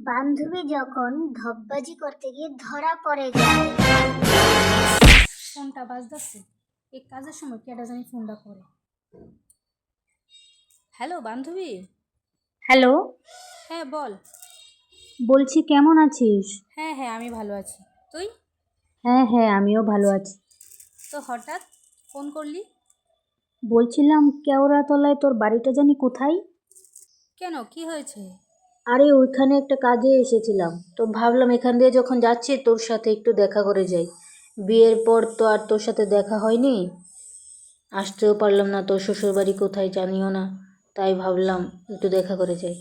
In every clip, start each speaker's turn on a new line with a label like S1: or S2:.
S1: বান্ধবী যখন ধপ্পাবাজি করতে গিয়ে ধরা পড়ে যায়।
S2: ফোনটা বাজতেছে, এই কাজের সময় কেটা জানি ফোনটা করে। হ্যালো বান্ধবী।
S3: হ্যালো,
S2: হ্যাঁ বল।
S3: বলছি কেমন আছিস?
S2: হ্যাঁ হ্যাঁ আমি ভালো আছি, তুই?
S3: হ্যাঁ হ্যাঁ, আমিও ভালো আছি।
S2: তো হঠাৎ ফোন করলি?
S3: বলছিলাম কেওড়াতলায় তোর বাড়িটা জানি কোথায়?
S2: কেন, কি হয়েছে?
S3: আরে ওইখানে একটা কাজে এসেছিলাম, তো ভাবলাম এখান দিয়ে যখন যাচ্ছি তোর সাথে একটু দেখা করে যাই। বিয়ের পর তো আর তোর সাথে দেখা হয়নি, আসতেও পারলাম না, তোর শ্বশুর বাড়ি কোথায় জানিও না, তাই ভাবলাম একটু দেখা করে যাই।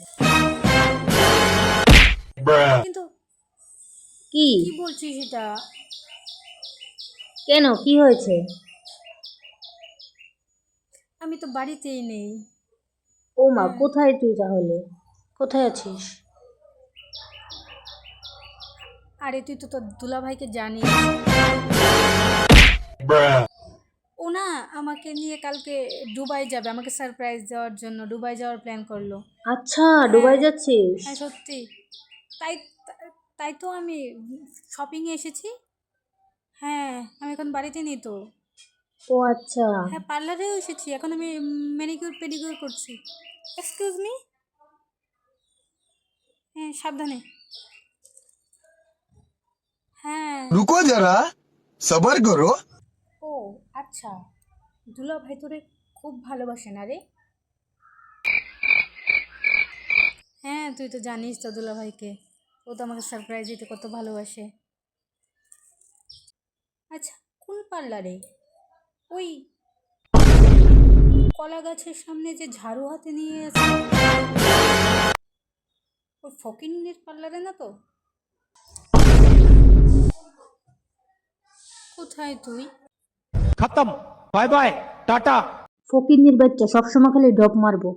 S2: কিন্তু
S3: কি?
S2: কি বলছিস এটা?
S3: কেন, কি হয়েছে?
S2: আমি তো বাড়িতেই নেই।
S3: ও মা,
S2: হ্যাঁ।
S3: কোথায় তুই তাহলে? কোথায় আছিস?
S2: আরে তুই তো তোর দুলাভাইকে জানিস। ও না আমাকে নিয়ে কালকে দুবাই যাবে, আমাকে সারপ্রাইজ দেওয়ার জন্য দুবাই যাওয়ার প্ল্যান করলো।
S3: আচ্ছা,
S2: হ্যাঁ
S3: দুবাই যাচ্ছিস?
S2: হ্যাঁ সত্যি। তাই তাই তো আমি শপিংয়ে এসেছি। হ্যাঁ আমি এখন বাড়িতে নেই তো।
S3: ও আচ্ছা।
S2: হ্যাঁ পার্লারেও এসেছি, এখন আমি ম্যানিকিউর পেডিকিউর করছি। Excuse me. হ্যাঁ সাবধানে। হ্যাঁ।
S4: रुको जरा सबर करो।
S2: ও আচ্ছা, দুলা ভাই তোরে খুব ভালোবাসে না রে? হ্যাঁ তুই তো জানিস তো দুলা ভাইকে, ও তো আমাকে সারপ্রাইজ দিতে কত ভালোবাসে। আচ্ছা কোন পার্লারে? ওই কলা গাছের সামনে যে ঝাড়ু হাতে নিয়ে আছে, ওই ফকিন্নির পার্লারে না তো? কোথায় তুই?
S5: खत्म। Bye bye tata.
S3: ফকিন্নির বাচ্চা, সবসময় খালি ডপ মারবো।